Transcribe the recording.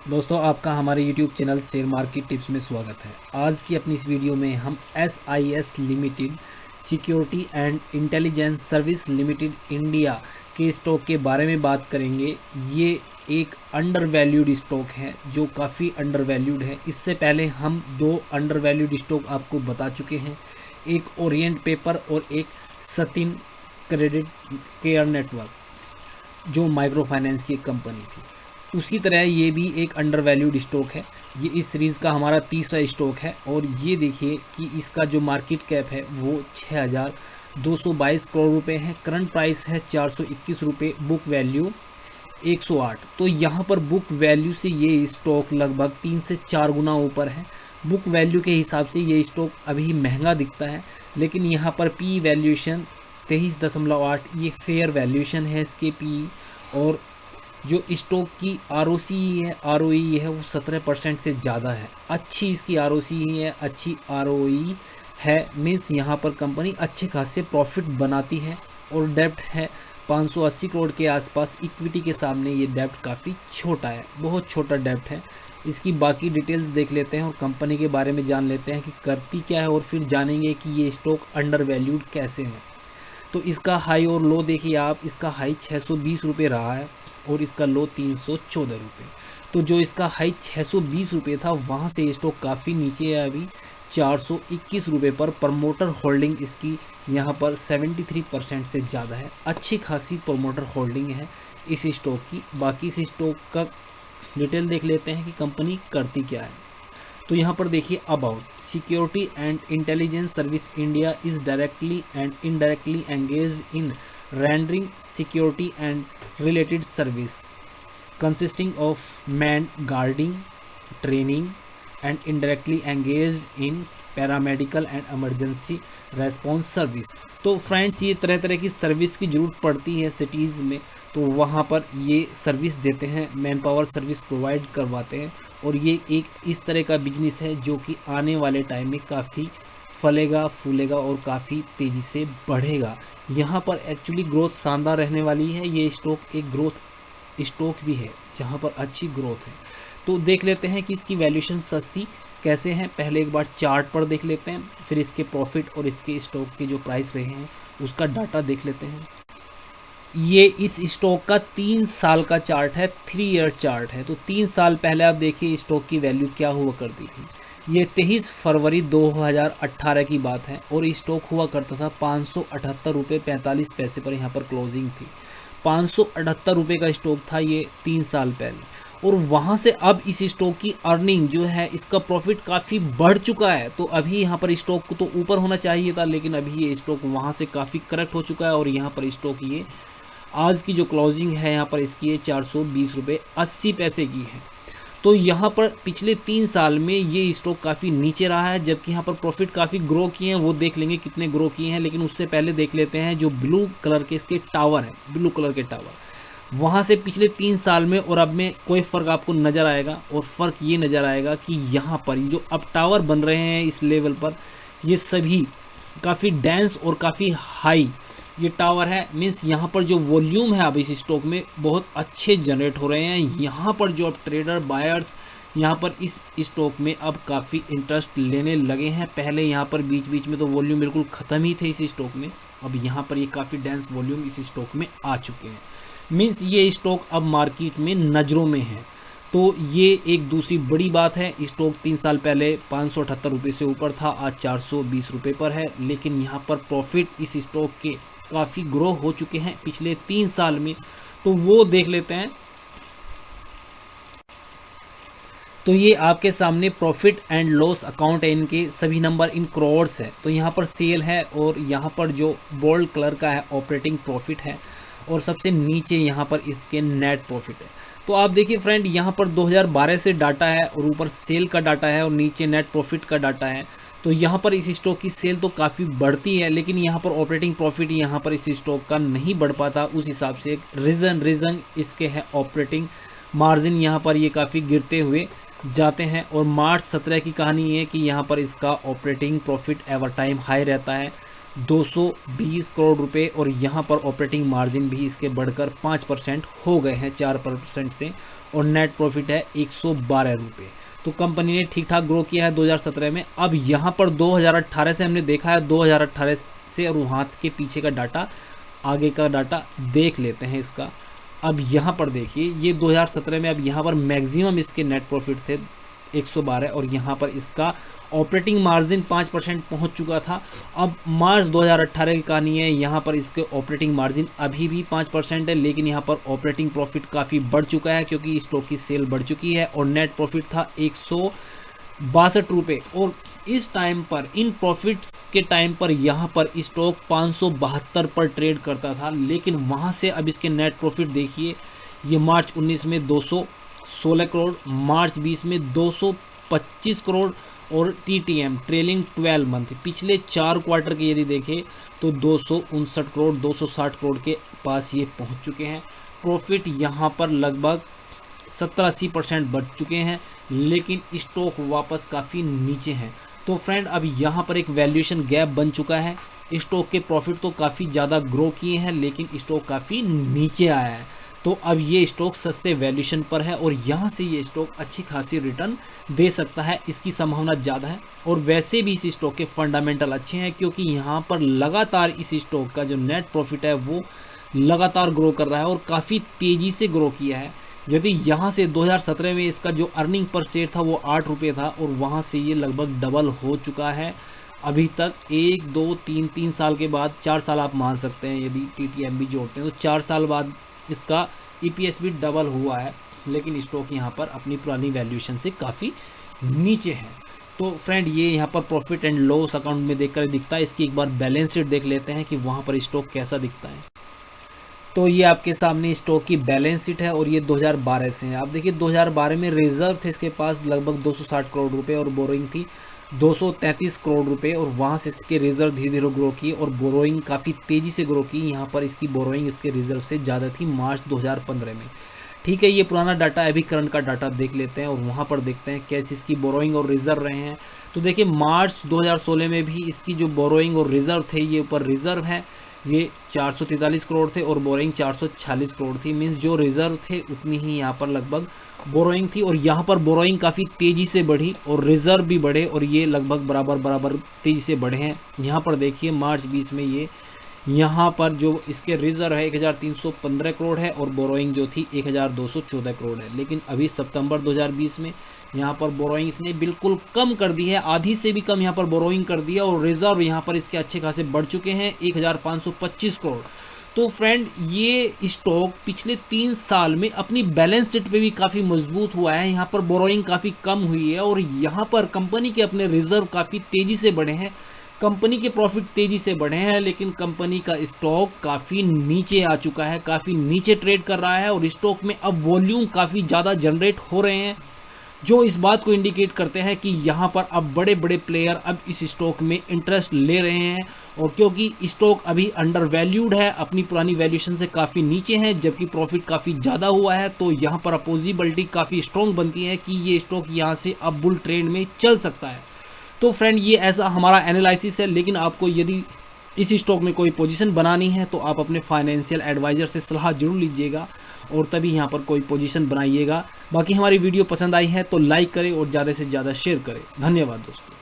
दोस्तों, आपका हमारे YouTube channel share market tips में स्वागत है। आज की अपनी इस वीडियो में हम SIS limited security and intelligence service limited India के स्टॉक के बारे में बात करेंगे। ये एक अंडर वैल्यूड स्टॉक है जो काफ़ी अंडर वैल्यूड है। इससे पहले हम दो अंडर वैल्यूड स्टॉक आपको बता चुके हैं, एक ओरिएंट पेपर और एक सतिन क्रेडिट केयर नेटवर्क जो माइक्रो फाइनेंस की एक कंपनी थी। उसी तरह ये भी एक अंडर वैल्यूड स्टॉक है। ये इस सीरीज़ का हमारा तीसरा स्टॉक है और ये देखिए कि इसका जो मार्केट कैप है वो 6,222 करोड़ रुपए है। करंट प्राइस है 421 रुपये, बुक वैल्यू 108। तो यहाँ पर बुक वैल्यू से ये स्टॉक लगभग 3 से 4 गुना ऊपर है। बुक वैल्यू के हिसाब से ये स्टॉक अभी महंगा दिखता है, लेकिन यहाँ पर पी वैल्यूएशन 23.8, ये फेयर वैल्यूएशन है इसके पी। और जो स्टॉक की ROC है, ROE है, वो 17% से ज़्यादा है। अच्छी इसकी ROC है, अच्छी ROE है, मीन्स यहाँ पर कंपनी अच्छे खासे प्रॉफिट बनाती है। और डेप्ट है 580 करोड़ के आसपास। इक्विटी के सामने ये डेप्ट काफ़ी छोटा है, बहुत छोटा डेप्ट है। इसकी बाकी डिटेल्स देख लेते हैं और कंपनी के बारे में जान लेते हैं कि करती क्या है, और फिर जानेंगे कि ये स्टॉक अंडर वैल्यूड कैसे है। तो इसका हाई और लो देखिए आप, इसका हाई 620 रुपये रहा है और इसका लो 314 रुपये। तो जो इसका हाई 620 रुपये था, वहाँ से स्टॉक काफ़ी नीचे है अभी 421 रुपये पर। प्रमोटर होल्डिंग इसकी यहाँ पर 73% से ज़्यादा है। अच्छी खासी प्रमोटर होल्डिंग है इस स्टॉक की। बाकी इस स्टॉक का डिटेल देख लेते हैं कि कंपनी करती क्या है। तो यहाँ पर देखिए, about security and intelligence service India is directly and indirectly engaged in rendering security and related service consisting of manned guarding, training and indirectly engaged in paramedical and emergency response service. तो friends, ये तरह तरह की service की ज़रूरत पड़ती है cities में, तो वहाँ पर ये सर्विस देते हैं, मैन पावर सर्विस प्रोवाइड करवाते हैं। और ये एक इस तरह का बिजनेस है जो कि आने वाले टाइम में काफ़ी फलेगा फूलेगा और काफ़ी तेज़ी से बढ़ेगा। यहाँ पर एक्चुअली ग्रोथ शानदार रहने वाली है। ये स्टॉक एक ग्रोथ स्टॉक भी है जहाँ पर अच्छी ग्रोथ है। तो देख लेते हैं कि इसकी वैल्यूएशन सस्ती कैसे हैं। पहले एक बार चार्ट पर देख लेते हैं, फिर इसके प्रॉफिट और इसके स्टॉक के जो प्राइस रहे हैं उसका डाटा देख लेते हैं। ये इस स्टॉक का 3 साल का चार्ट है, 3 ईयर चार्ट है। तो 3 साल पहले आप देखिए स्टॉक की वैल्यू क्या हुआ करती थी। ये 23 फरवरी 2018 की बात है और स्टॉक हुआ करता था 578 रुपये 45 पैसे पर। यहाँ पर क्लोजिंग थी 578 रुपये का स्टॉक था ये 3 साल पहले। और वहाँ से अब इस स्टॉक की अर्निंग जो है, इसका प्रॉफिट काफ़ी बढ़ चुका है। तो अभी यहाँ पर स्टॉक को तो ऊपर होना चाहिए था, लेकिन अभी ये स्टॉक वहाँ से काफ़ी करेक्ट हो चुका है। और यहाँ पर स्टॉक ये आज की जो क्लोजिंग है यहाँ पर इसकी ये 420 रुपये 80 पैसे की है। तो यहाँ पर पिछले 3 साल में ये स्टॉक काफ़ी नीचे रहा है, जबकि यहाँ पर प्रॉफिट काफ़ी ग्रो किए हैं। वो देख लेंगे कितने ग्रो किए हैं, लेकिन उससे पहले देख लेते हैं जो ब्लू कलर के इसके टावर है, ब्लू कलर के टावर, वहाँ से पिछले 3 साल में और अब में कोई फ़र्क आपको नज़र आएगा। और फ़र्क ये नज़र आएगा कि यहाँ पर जो अब टावर बन रहे हैं इस लेवल पर, ये सभी काफ़ी डेंस और काफ़ी हाई ये टावर है। मीन्स यहाँ पर जो वॉल्यूम है अब इस स्टॉक में बहुत अच्छे जनरेट हो रहे हैं। यहाँ पर जो अब ट्रेडर बायर्स यहाँ पर इस स्टॉक में अब काफ़ी इंटरेस्ट लेने लगे हैं। पहले यहाँ पर बीच बीच में तो वॉल्यूम बिल्कुल ख़त्म ही थे इस स्टॉक में, अब यहाँ पर ये काफ़ी डेंस वॉल्यूम इस स्टॉक में आ चुके हैं। मीन्स ये स्टॉक अब मार्केट में नज़रों में है। तो ये एक दूसरी बड़ी बात है। स्टॉक 3 साल पहले 578 रुपये से ऊपर था, आज 420 रुपये पर है। लेकिन यहाँ पर प्रॉफिट इस स्टॉक के काफ़ी ग्रो हो चुके हैं पिछले 3 साल में, तो वो देख लेते हैं। तो ये आपके सामने प्रॉफिट एंड लॉस अकाउंट है, इनके सभी नंबर इन करोर्स है। तो यहाँ पर सेल है और यहाँ पर जो बोल्ड कलर का है ऑपरेटिंग प्रॉफिट है, और सबसे नीचे यहाँ पर इसके नेट प्रॉफिट है। तो आप देखिए फ्रेंड, यहाँ पर 2012 से डाटा है और ऊपर सेल का डाटा है और नीचे नेट प्रॉफिट का डाटा है। तो यहाँ पर इस स्टॉक की सेल तो काफ़ी बढ़ती है, लेकिन यहाँ पर ऑपरेटिंग प्रॉफिट यहाँ पर इस स्टॉक का नहीं बढ़ पाता। उस हिसाब से एक रीज़न इसके है ऑपरेटिंग मार्जिन, यहाँ पर ये काफ़ी गिरते हुए जाते हैं। और मार्च 17 की कहानी है कि यहाँ पर इसका operating profit ever time high रहता है 220 करोड़ रुपए, और यहाँ पर ऑपरेटिंग मार्जिन भी इसके बढ़कर 5% हो गए हैं 4% से। और नेट प्रॉफिट है 112 रुपये। तो कंपनी ने ठीक ठाक ग्रो किया है 2017 में। अब यहाँ पर 2018 से हमने देखा है, 2018 से और वहाँ के पीछे का डाटा, आगे का डाटा देख लेते हैं इसका। अब यहाँ पर देखिए ये 2017 में अब यहाँ पर मैक्सिमम इसके नेट प्रॉफिट थे 112 और यहाँ पर इसका ऑपरेटिंग मार्जिन 5% पहुँच चुका था। अब मार्च 2018 की कहानी है, यहाँ पर इसके ऑपरेटिंग मार्जिन अभी भी 5% है, लेकिन यहाँ पर ऑपरेटिंग प्रॉफिट काफ़ी बढ़ चुका है क्योंकि स्टॉक की सेल बढ़ चुकी है और नेट प्रॉफिट था 162 रुपये। और इस टाइम पर, इन प्रॉफिट्स के टाइम पर यहाँ पर स्टॉक 572 पर ट्रेड करता था, लेकिन वहाँ से अब इसके नेट प्रॉफिट देखिए, ये मार्च 19 में 216 करोड़, मार्च 20 में 225 करोड़ और TTM ट्रेलिंग 12 मंथ पिछले 4 क्वार्टर के यदि देखें तो 259 करोड़ 260 करोड़ के पास ये पहुंच चुके हैं। प्रॉफिट यहाँ पर लगभग 70-80% बढ़ चुके हैं, लेकिन स्टॉक वापस काफ़ी नीचे हैं। तो फ्रेंड अब यहाँ पर एक वैल्यूएशन गैप बन चुका है। स्टॉक के प्रॉफिट तो काफ़ी ज़्यादा ग्रो किए हैं, लेकिन स्टॉक काफ़ी नीचे आया है। तो अब ये स्टॉक सस्ते वैल्यूएशन पर है और यहाँ से ये स्टॉक अच्छी खासी रिटर्न दे सकता है, इसकी संभावना ज़्यादा है। और वैसे भी इस स्टॉक के फंडामेंटल अच्छे हैं क्योंकि यहाँ पर लगातार इस स्टॉक का जो नेट प्रॉफिट है वो लगातार ग्रो कर रहा है और काफ़ी तेज़ी से ग्रो किया है। यदि यहाँ से 2017 में इसका जो अर्निंग पर शेयर था वो 8 रुपये था और वहाँ से ये लगभग डबल हो चुका है अभी तक। 1, 2, 3 साल के बाद, 4 साल आप मान सकते हैं यदि TTM भी जोड़ते हैं तो 4 साल बाद इसका EPS भी डबल हुआ है, लेकिन स्टॉक यहाँ पर अपनी पुरानी वैल्यूएशन से काफ़ी नीचे है। तो फ्रेंड ये यहाँ पर प्रॉफिट एंड लॉस अकाउंट में देखकर दिखता है। इसकी एक बार बैलेंस शीट देख लेते हैं कि वहाँ पर स्टॉक कैसा दिखता है। तो ये आपके सामने स्टॉक की बैलेंस शीट है और ये 2012 से है। आप देखिए 2012 में रिजर्व थे इसके पास लगभग 260 करोड़ रुपए और बोरोइंग थी 233 करोड़ रुपए और वहाँ से इसके रिजर्व धीरे धीरे ग्रो की और बोरोइंग काफ़ी तेज़ी से ग्रो की। यहाँ पर इसकी बोरोइंग इसके रिजर्व से ज़्यादा थी मार्च 2015 में। ठीक है, ये पुराना डाटा है, अभी करंट का डाटा देख लेते हैं और वहाँ पर देखते हैं कैसे इसकी बोरोइंग और रिजर्व रहे हैं। तो देखिए मार्च 2016 में भी इसकी जो बोरोइंग और रिजर्व थे, ये ऊपर रिजर्व है, ये 443 करोड़ थे और बोरोइंग 446 करोड़ थी। मीन्स जो रिजर्व थे उतनी ही यहाँ पर लगभग बोरोइंग थी और यहाँ पर बोरोइंग काफ़ी तेज़ी से बढ़ी और रिजर्व भी बढ़े और ये लगभग बराबर तेज़ी से बढ़े हैं। यहाँ पर देखिए मार्च 20 में ये यहाँ पर जो इसके रिजर्व है 1315 करोड़ है और बोरोइंग जो थी 1214 करोड़ है। लेकिन अभी सितंबर 2020 में यहाँ पर बोरोइंग इसने बिल्कुल कम कर दी है, आधी से भी कम यहाँ पर बोरोइंग कर दिया और रिजर्व यहाँ पर इसके अच्छे खासे बढ़ चुके हैं 1525 करोड़। तो फ्रेंड ये स्टॉक पिछले 3 साल में अपनी बैलेंस शीट पे भी काफ़ी मजबूत हुआ है। यहाँ पर बोरोइंग काफ़ी कम हुई है और यहाँ पर कंपनी के अपने रिजर्व काफ़ी तेज़ी से बढ़े हैं, कंपनी के प्रॉफिट तेज़ी से बढ़े हैं, लेकिन कंपनी का स्टॉक काफ़ी नीचे आ चुका है, काफ़ी नीचे ट्रेड कर रहा है और स्टॉक में अब वॉल्यूम काफ़ी ज़्यादा जनरेट हो रहे हैं, जो इस बात को इंडिकेट करते हैं कि यहाँ पर अब बड़े बड़े प्लेयर अब इस स्टॉक में इंटरेस्ट ले रहे हैं। और क्योंकि स्टॉक अभी अंडर वैल्यूड है, अपनी पुरानी वैल्यूएशन से काफ़ी नीचे है, जबकि प्रॉफिट काफ़ी ज़्यादा हुआ है, तो यहाँ पर अपोजिबिलिटी काफ़ी स्ट्रॉन्ग बनती है कि ये स्टॉक यहाँ से अब बुल ट्रेंड में चल सकता है। तो फ्रेंड ये ऐसा हमारा एनालिसिस है, लेकिन आपको यदि इस स्टॉक में कोई पोजीशन बनानी है तो आप अपने फाइनेंशियल एडवाइज़र से सलाह जरूर लीजिएगा और तभी यहाँ पर कोई पोजीशन बनाइएगा। बाकी हमारी वीडियो पसंद आई है तो लाइक करें और ज़्यादा से ज़्यादा शेयर करें। धन्यवाद दोस्तों।